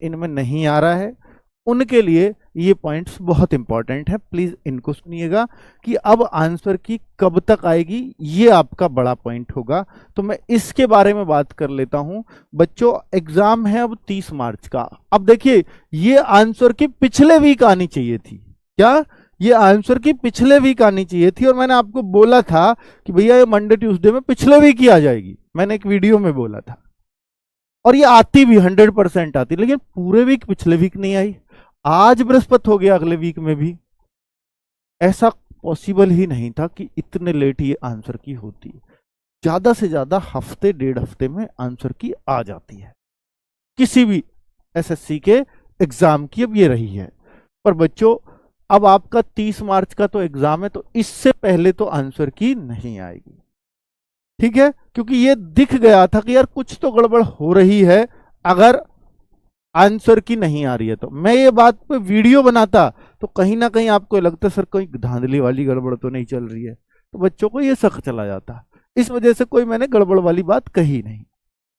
इनमें नहीं आ रहा है, उनके लिए ये पॉइंट्स बहुत इंपॉर्टेंट है, प्लीज इनको सुनिएगा कि अब आंसर की कब तक आएगी, ये आपका बड़ा पॉइंट होगा। तो मैं इसके बारे में बात कर लेता हूं। बच्चों एग्जाम है अब 30 मार्च का। अब देखिए ये आंसर की पिछले वीक आनी चाहिए थी। क्या ये आंसर की पिछले वीक आनी चाहिए थी, और मैंने आपको बोला था कि भैया ये मंडे ट्यूसडे में पिछले वीक ही आ जाएगी, मैंने एक वीडियो में बोला था, और ये आती भी 100% आती, लेकिन पूरे वीक पिछले वीक नहीं आई। आज बृहस्पति हो गया, अगले वीक में भी ऐसा पॉसिबल ही नहीं था कि इतने लेट ये आंसर की होती। ज्यादा से ज्यादा हफ्ते 1.5 हफ्ते में आंसर की आ जाती है किसी भी एसएससी के एग्जाम की। अब ये रही है, पर बच्चों अब आपका 30 मार्च का तो एग्जाम है, तो इससे पहले तो आंसर की नहीं आएगी, ठीक है, क्योंकि ये दिख गया था कि यार कुछ तो गड़बड़ हो रही है अगर आंसर की नहीं आ रही है। तो मैं ये बात पे वीडियो बनाता तो कहीं ना कहीं आपको लगता सर कोई धांधली वाली गड़बड़ तो नहीं चल रही है, तो बच्चों को ये शक चला जाता। इस वजह से कोई मैंने गड़बड़ वाली बात कही नहीं,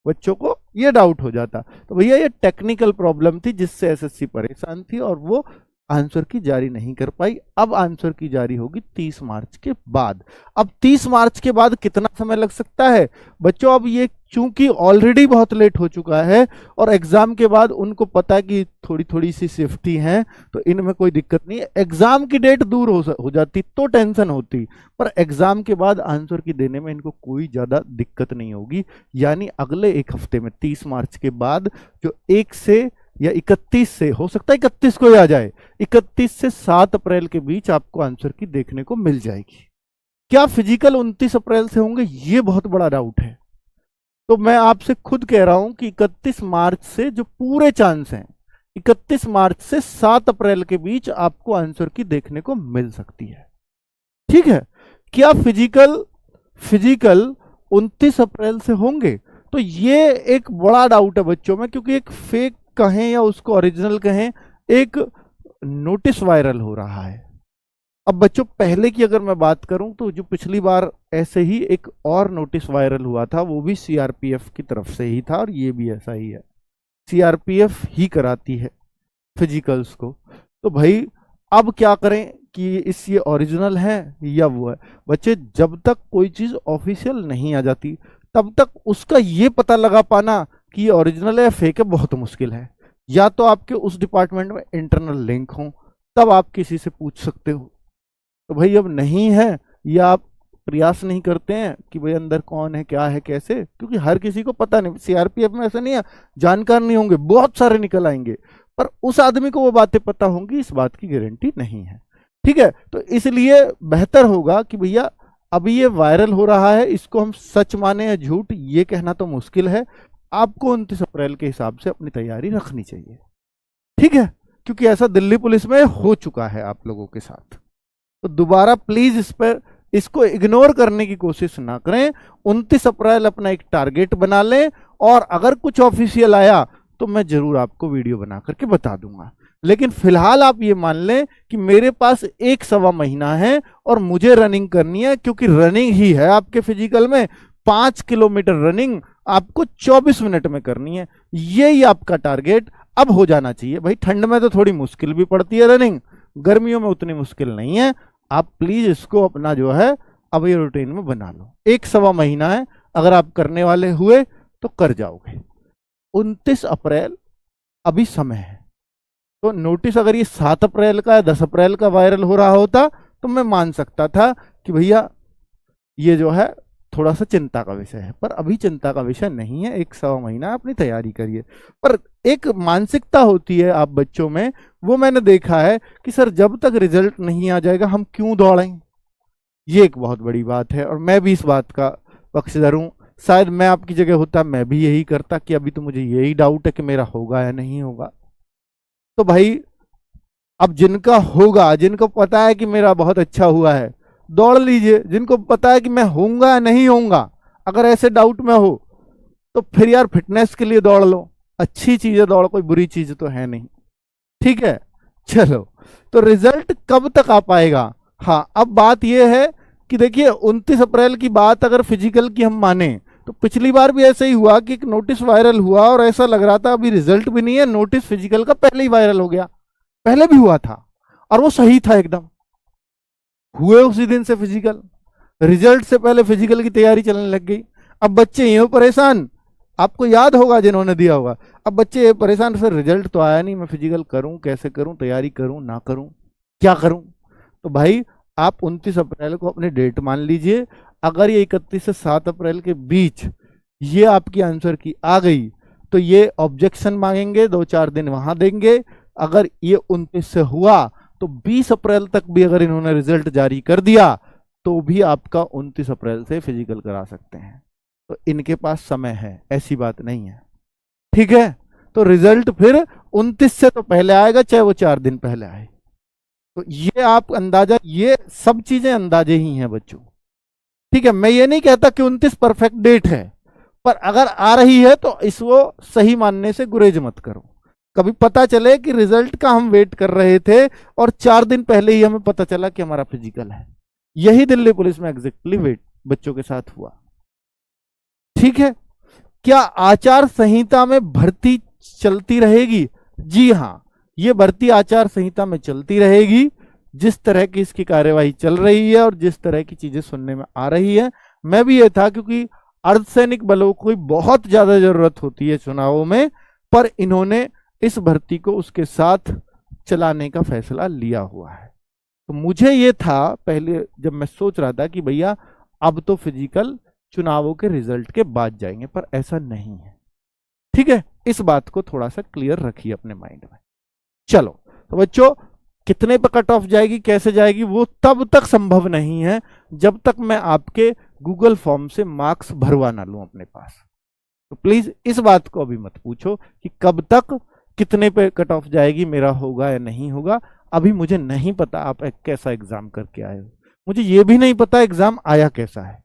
बच्चों को ये डाउट हो जाता। तो भैया ये टेक्निकल प्रॉब्लम थी जिससे एसएससी परेशान थी और वो आंसर की जारी नहीं कर पाई। अब आंसर की जारी होगी 30 मार्च के बाद। अब 30 मार्च के बाद कितना समय लग सकता है बच्चों? अब ये चूंकि ऑलरेडी बहुत लेट हो चुका है और एग्जाम के बाद उनको पता है कि थोड़ी थोड़ी सी सेफ्टी है, तो इनमें कोई दिक्कत नहीं है। एग्जाम की डेट दूर हो जाती तो टेंशन होती, पर एग्जाम के बाद आंसर की देने में इनको कोई ज्यादा दिक्कत नहीं होगी। यानी अगले एक हफ्ते में 30 मार्च के बाद जो 1 से या 31 से, हो सकता है 31 को ही आ जाए, 31 से 7 अप्रैल के बीच आपको आंसर की देखने को मिल जाएगी। क्या फिजिकल 29 अप्रैल से होंगे? ये बहुत बड़ा डाउट है। तो मैं आपसे खुद कह रहा हूं कि 31 मार्च से जो पूरे चांस हैं, 31 मार्च से 7 अप्रैल के बीच आपको आंसर की देखने को मिल सकती है, ठीक है। क्या फिजिकल 29 अप्रैल से होंगे? तो ये एक बड़ा डाउट है बच्चों में, क्योंकि एक फेक कहें या उसको ओरिजिनल कहें, एक नोटिस वायरल हो रहा है। अब बच्चों पहले की अगर मैं बात करूं तो जो पिछली बार ऐसे ही एक और नोटिस वायरल हुआ था, वो भी सीआरपीएफ की तरफ से ही था, और ये भी ऐसा ही है, सीआरपीएफ ही कराती है फिजिकल्स को। तो भाई अब क्या करें कि इस ये ओरिजिनल है या वो है? बच्चे जब तक कोई चीज ऑफिशियल नहीं आ जाती तब तक उसका ये पता लगा पाना कि ये ओरिजिनल है या फेक है बहुत मुश्किल है। या तो आपके उस डिपार्टमेंट में इंटरनल लिंक हो, तब आप किसी से पूछ सकते हो। तो भाई अब नहीं है, या आप प्रयास नहीं करते हैं कि भाई अंदर कौन है, क्या है, कैसे, क्योंकि हर किसी को पता नहीं। सीआरपीएफ में ऐसा नहीं है जानकार नहीं होंगे, बहुत सारे निकल आएंगे, पर उस आदमी को वो बातें पता होंगी, इस बात की गारंटी नहीं है, ठीक है। तो इसलिए बेहतर होगा कि भैया अभी ये वायरल हो रहा है, इसको हम सच माने या झूठ ये कहना तो मुश्किल है। आपको 29 अप्रैल के हिसाब से अपनी तैयारी रखनी चाहिए, ठीक है, क्योंकि ऐसा दिल्ली पुलिस में हो चुका है आप लोगों के साथ। तो दोबारा प्लीज इसको इग्नोर करने की कोशिश ना करें। 29 अप्रैल अपना एक टारगेट बना लें, और अगर कुछ ऑफिशियल आया तो मैं जरूर आपको वीडियो बना करके बता दूंगा। लेकिन फिलहाल आप ये मान लें कि मेरे पास 1 सवा महीना है और मुझे रनिंग करनी है, क्योंकि रनिंग ही है आपके फिजिकल में। 5 किलोमीटर रनिंग आपको 24 मिनट में करनी है, यही आपका टारगेट अब हो जाना चाहिए। भाई ठंड में तो थोड़ी मुश्किल भी पड़ती है रनिंग, गर्मियों में उतनी मुश्किल नहीं है। आप प्लीज इसको अपना जो है अब ये रूटीन में बना लो। 1 सवा महीना है, अगर आप करने वाले हुए तो कर जाओगे। 29 अप्रैल अभी समय है। तो नोटिस अगर ये 7 अप्रैल का या 10 अप्रैल का वायरल हो रहा होता तो मैं मान सकता था कि भैया ये जो है थोड़ा सा चिंता का विषय है, पर अभी चिंता का विषय नहीं है। 1 सवा महीना अपनी तैयारी करिए। पर एक मानसिकता होती है आप बच्चों में, वो मैंने देखा है कि सर जब तक रिजल्ट नहीं आ जाएगा हम क्यों दौड़ें। ये एक बहुत बड़ी बात है, और मैं भी इस बात का पक्षधर हूं। शायद मैं आपकी जगह होता मैं भी यही करता कि अभी तो मुझे यही डाउट है कि मेरा होगा या नहीं होगा। तो भाई अब जिनका होगा, जिनको पता है कि मेरा बहुत अच्छा हुआ है, दौड़ लीजिए। जिनको पता है कि मैं होऊंगा या नहीं होऊंगा, अगर ऐसे डाउट में हो तो फिर यार फिटनेस के लिए दौड़ लो। अच्छी चीज है दौड़, कोई बुरी चीज तो है नहीं, ठीक है। चलो, तो रिजल्ट कब तक आ पाएगा? हाँ, अब बात यह है कि देखिए 29 अप्रैल की बात अगर फिजिकल की हम माने तो पिछली बार भी ऐसा ही हुआ कि एक नोटिस वायरल हुआ और ऐसा लग रहा था अभी रिजल्ट भी नहीं है, नोटिस फिजिकल का पहले ही वायरल हो गया। पहले भी हुआ था और वो सही था एकदम, हुए उसी दिन से फिजिकल, रिजल्ट से पहले फिजिकल की तैयारी चलने लग गई। अब बच्चे ये परेशान, आपको याद होगा जिन्होंने दिया होगा, अब बच्चे ये परेशान, फिर रिजल्ट तो आया नहीं, मैं फिजिकल करूं कैसे, करूं तैयारी, करूं ना करूं, क्या करूं। तो भाई आप 29 अप्रैल को अपनी डेट मान लीजिए। अगर ये 31 से 7 अप्रैल के बीच ये आपकी आंसर की आ गई तो ये ऑब्जेक्शन मांगेंगे, 2-4 दिन वहां देंगे। अगर ये 29 से हुआ तो 20 अप्रैल तक भी अगर इन्होंने रिजल्ट जारी कर दिया तो भी आपका 29 अप्रैल से फिजिकल करा सकते हैं। तो इनके पास समय है, ऐसी बात नहीं है, ठीक है। तो रिजल्ट फिर 29 से तो पहले आएगा, चाहे वो 4 दिन पहले आए। तो ये आप अंदाजा, ये सब चीजें अंदाजे ही हैं बच्चों, ठीक है। मैं ये नहीं कहता कि 29 परफेक्ट डेट है, पर अगर आ रही है तो इसको सही मानने से गुरेज मत करो। कभी पता चले कि रिजल्ट का हम वेट कर रहे थे और 4 दिन पहले ही हमें पता चला कि हमारा फिजिकल है। यही दिल्ली पुलिस में एग्जैक्टली वेट बच्चों के साथ हुआ, ठीक है। क्या आचार संहिता में भर्ती चलती रहेगी? जी हां, ये भर्ती आचार संहिता में चलती रहेगी। जिस तरह की इसकी कार्यवाही चल रही है और जिस तरह की चीजें सुनने में आ रही है, मैं भी ये था क्योंकि अर्धसैनिक बलों को बहुत ज्यादा जरूरत होती है चुनावों में, पर इन्होंने इस भर्ती को उसके साथ चलाने का फैसला लिया हुआ है। तो मुझे ये था पहले जब मैं सोच रहा था कि भैया अब तो फिजिकल चुनावों के रिजल्ट के बाद जाएंगे, पर ऐसा नहीं है, ठीक है। इस बात को थोड़ा सा क्लियर रखिए अपने माइंड में। चलो तो बच्चों, कितने पे कट ऑफ जाएगी, कैसे जाएगी, वो तब तक संभव नहीं है जब तक मैं आपके गूगल फॉर्म से मार्क्स भरवा ना लूं अपने पास। तो प्लीज इस बात को अभी मत पूछो कि कब तक कितने पे कट ऑफ जाएगी, मेरा होगा या नहीं होगा। अभी मुझे नहीं पता आप एक कैसा एग्जाम करके आए हो, मुझे ये भी नहीं पता एग्जाम आया कैसा है।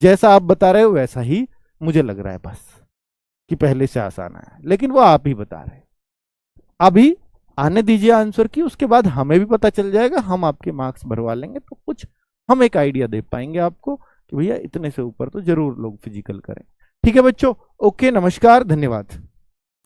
जैसा आप बता रहे हो वैसा ही मुझे लग रहा है बस, कि पहले से आसान है, लेकिन वो आप ही बता रहे हैं। अभी आने दीजिए आंसर की, उसके बाद हमें भी पता चल जाएगा, हम आपके मार्क्स भरवा लेंगे तो कुछ हम एक आइडिया दे पाएंगे आपको कि भैया इतने से ऊपर तो जरूर लोग फिजिकल करें। ठीक है बच्चों, ओके, नमस्कार, धन्यवाद।